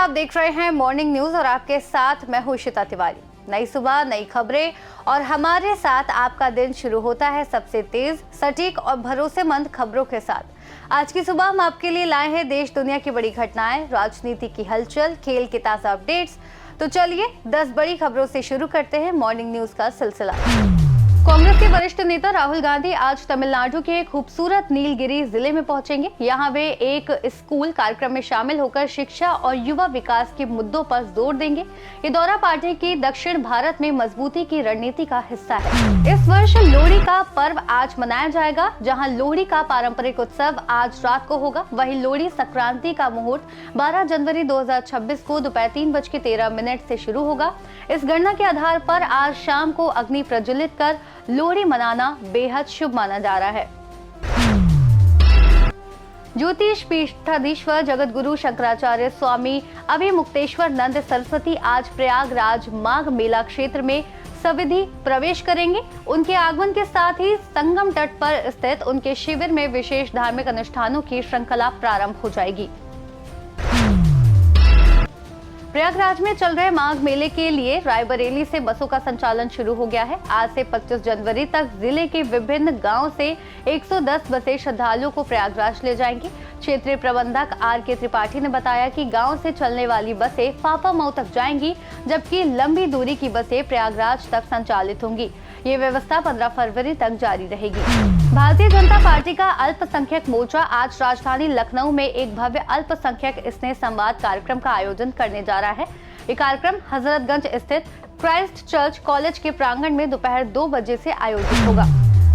आप देख रहे हैं मॉर्निंग न्यूज और आपके साथ मैं हूं इशिता तिवारी। नई सुबह, नई खबरें और हमारे साथ आपका दिन शुरू होता है सबसे तेज, सटीक और भरोसेमंद खबरों के साथ। आज की सुबह हम आपके लिए लाए हैं देश दुनिया की बड़ी घटनाएं, राजनीति की हलचल, खेल के ताजा अपडेट्स। तो चलिए 10 बड़ी खबरों से शुरू करते हैं मॉर्निंग न्यूज का सिलसिला। कांग्रेस के वरिष्ठ नेता राहुल गांधी आज तमिलनाडु के खूबसूरत नीलगिरी जिले में पहुंचेंगे। यहां वे एक स्कूल कार्यक्रम में शामिल होकर शिक्षा और युवा विकास के मुद्दों पर जोर देंगे। ये दौरा पार्टी की दक्षिण भारत में मजबूती की रणनीति का हिस्सा है। इस वर्ष लोहड़ी का पर्व आज मनाया जाएगा। जहां लोहड़ी का पारंपरिक उत्सव आज रात को होगा, वहीं लोहड़ी संक्रांति का मुहूर्त 12 जनवरी 2026 को दोपहर 3:13 से शुरू होगा। इस गणना के आधार पर आज शाम को अग्नि प्रज्वलित कर लोहड़ी मनाना बेहद शुभ माना जा रहा है। ज्योतिष पीठाधीश्वर जगत गुरु शंकराचार्य स्वामी अभिमुक्तेश्वर नंद सरस्वती आज प्रयागराज माघ मेला क्षेत्र में सविधि प्रवेश करेंगे। उनके आगमन के साथ ही संगम तट पर स्थित उनके शिविर में विशेष धार्मिक अनुष्ठानों की श्रृंखला प्रारंभ हो जाएगी। प्रयागराज में चल रहे माघ मेले के लिए रायबरेली से बसों का संचालन शुरू हो गया है। आज से 25 जनवरी तक जिले के विभिन्न गांव से 110 बसें श्रद्धालुओं को प्रयागराज ले जाएंगी। क्षेत्रीय प्रबंधक आर.के. त्रिपाठी ने बताया कि गांव से चलने वाली बसें फाफामऊ तक जाएंगी, जबकि लंबी दूरी की बसें प्रयागराज तक संचालित होंगी। ये व्यवस्था 15 फरवरी तक जारी रहेगी। भारतीय जनता पार्टी का अल्पसंख्यक मोर्चा आज राजधानी लखनऊ में एक भव्य अल्पसंख्यक स्नेह संवाद कार्यक्रम का आयोजन करने जा रहा है। ये कार्यक्रम हजरतगंज स्थित क्राइस्ट चर्च कॉलेज के प्रांगण में दोपहर 2 बजे से आयोजित होगा।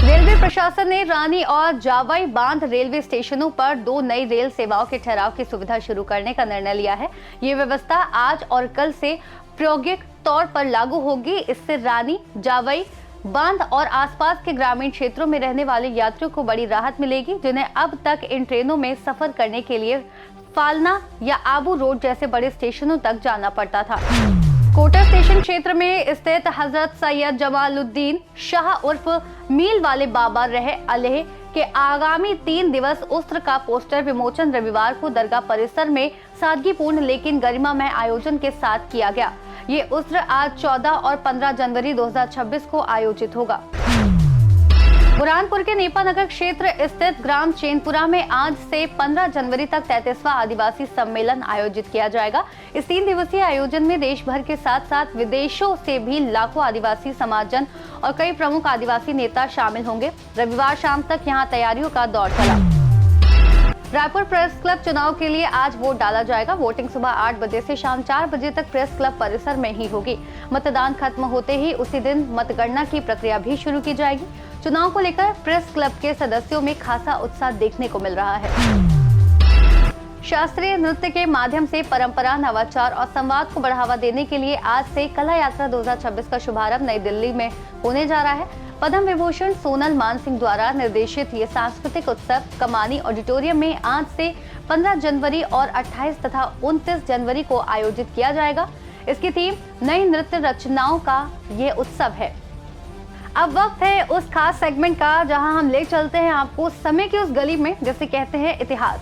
रेलवे प्रशासन ने रानी और जावई बांध रेलवे स्टेशनों पर 2 नई रेल सेवाओं के ठहराव की सुविधा शुरू करने का निर्णय लिया है। ये व्यवस्था आज और कल से प्रायोगिक तौर पर लागू होगी। इससे रानी, जावई बांध और आसपास के ग्रामीण क्षेत्रों में रहने वाले यात्रियों को बड़ी राहत मिलेगी, जिन्हें अब तक इन ट्रेनों में सफर करने के लिए फालना या आबू रोड जैसे बड़े स्टेशनों तक जाना पड़ता था। कोटा स्टेशन क्षेत्र में स्थित हजरत सैयद जमालुद्दीन शाह उर्फ मील वाले बाबा रहे अलेह के आगामी 3 दिवस उस्र का पोस्टर विमोचन रविवार को दरगाह परिसर में सादगीपूर्ण लेकिन गरिमामय आयोजन के साथ किया गया। ये उस्र आज 14 और 15 जनवरी 2026 को आयोजित होगा। बुरहानपुर के नेपानगर क्षेत्र स्थित ग्राम चैनपुरा में आज से 15 जनवरी तक 33वां आदिवासी सम्मेलन आयोजित किया जाएगा। इस 3 दिवसीय आयोजन में देश भर के साथ साथ विदेशों से भी लाखों आदिवासी समाजजन और कई प्रमुख आदिवासी नेता शामिल होंगे। रविवार शाम तक यहाँ तैयारियों का दौर चला। रायपुर प्रेस क्लब चुनाव के लिए आज वोट डाला जाएगा। वोटिंग सुबह 8 बजे से शाम 4 बजे तक प्रेस क्लब परिसर में ही होगी। मतदान खत्म होते ही उसी दिन मतगणना की प्रक्रिया भी शुरू की जाएगी। चुनाव को लेकर प्रेस क्लब के सदस्यों में खासा उत्साह देखने को मिल रहा है। शास्त्रीय नृत्य के माध्यम से परंपरा, नवाचार और संवाद को बढ़ावा देने के लिए आज से कला यात्रा 2026 का शुभारंभ नई दिल्ली में होने जा रहा है। पद्म विभूषण सोनल मानसिंह द्वारा निर्देशित ये सांस्कृतिक उत्सव कमानी ऑडिटोरियम में आज से 15 जनवरी और 28 तथा 29 जनवरी को आयोजित किया जाएगा। इसकी थीम नई नृत्य रचनाओं का ये उत्सव है। अब वक्त है उस खास सेगमेंट का जहां हम ले चलते हैं आपको समय की उस गली में जिसे कहते हैं इतिहास।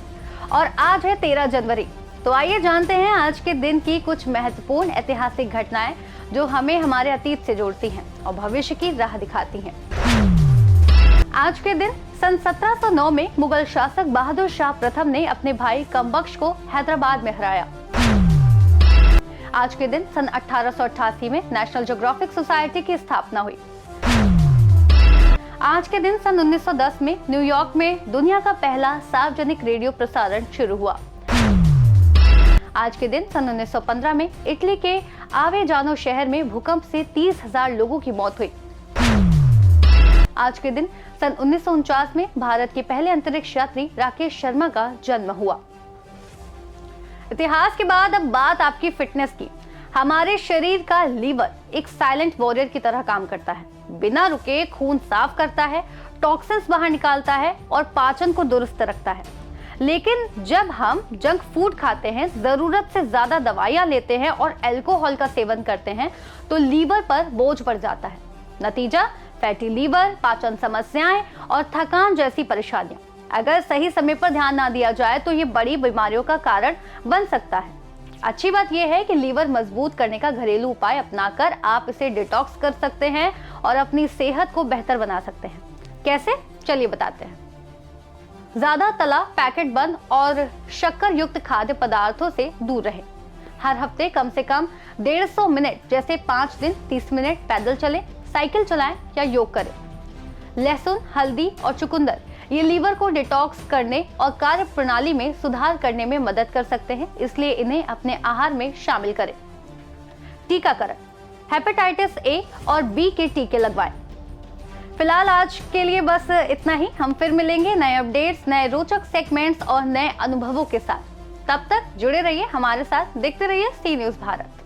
और आज है 13 जनवरी। तो आइए जानते हैं आज के दिन की कुछ महत्वपूर्ण ऐतिहासिक घटनाएं जो हमें हमारे अतीत से जोड़ती हैं और भविष्य की राह दिखाती हैं। आज के दिन सन 1709 में मुगल शासक बहादुर शाह प्रथम ने अपने भाई कमबख्श को हैदराबाद में हराया। आज के दिन सन 1888 में नेशनल ज्योग्राफिक सोसाइटी की स्थापना हुई। आज के दिन सन 1910 में न्यूयॉर्क में दुनिया का पहला सार्वजनिक रेडियो प्रसारण शुरू हुआ। आज के दिन सन 1915 में इटली के आवेजानो शहर में भूकंप से 30,000 लोगों की मौत हुई। आज के दिन सन 1949 में भारत के पहले अंतरिक्ष यात्री राकेश शर्मा का जन्म हुआ। इतिहास के बाद अब बात आपकी फिटनेस की। हमारे शरीर का लीवर एक साइलेंट वॉरियर की तरह काम करता है। बिना रुके खून साफ करता है, टॉक्सिन्स बाहर निकालता है और पाचन को दुरुस्त रखता है। लेकिन जब हम जंक फूड खाते हैं, जरूरत से ज्यादा दवाइयां लेते हैं और अल्कोहल का सेवन करते हैं तो लीवर पर बोझ बढ़ जाता है। नतीजा फैटी लीवर, पाचन समस्याएं और थकान जैसी परेशानियां। अगर सही समय पर ध्यान ना दिया जाए तो ये बड़ी बीमारियों का कारण बन सकता है। अच्छी बात यह है कि लीवर मजबूत करने का घरेलू उपाय अपनाकर आप इसे डिटॉक्स कर सकते हैं और अपनी सेहत को बेहतर बना सकते हैं। कैसे, चलिए बताते हैं। ज्यादा तला, पैकेट बंद और शक्कर युक्त खाद्य पदार्थों से दूर रहें। हर हफ्ते कम से कम 150 मिनट जैसे 5 दिन 30 मिनट पैदल चलें, साइकिल चलाएं या योग करें। लहसुन, हल्दी और चुकंदर ये लीवर को डिटॉक्स करने और कार्य प्रणाली में सुधार करने में मदद कर सकते हैं, इसलिए इन्हें अपने आहार में शामिल करें। टीकाकरण, हेपेटाइटिस ए और बी के टीके लगवाएं। फिलहाल आज के लिए बस इतना ही। हम फिर मिलेंगे नए अपडेट्स, नए रोचक सेगमेंट्स और नए अनुभवों के साथ। तब तक जुड़े रहिए हमारे साथ, देखते रहिए सी न्यूज़ भारत।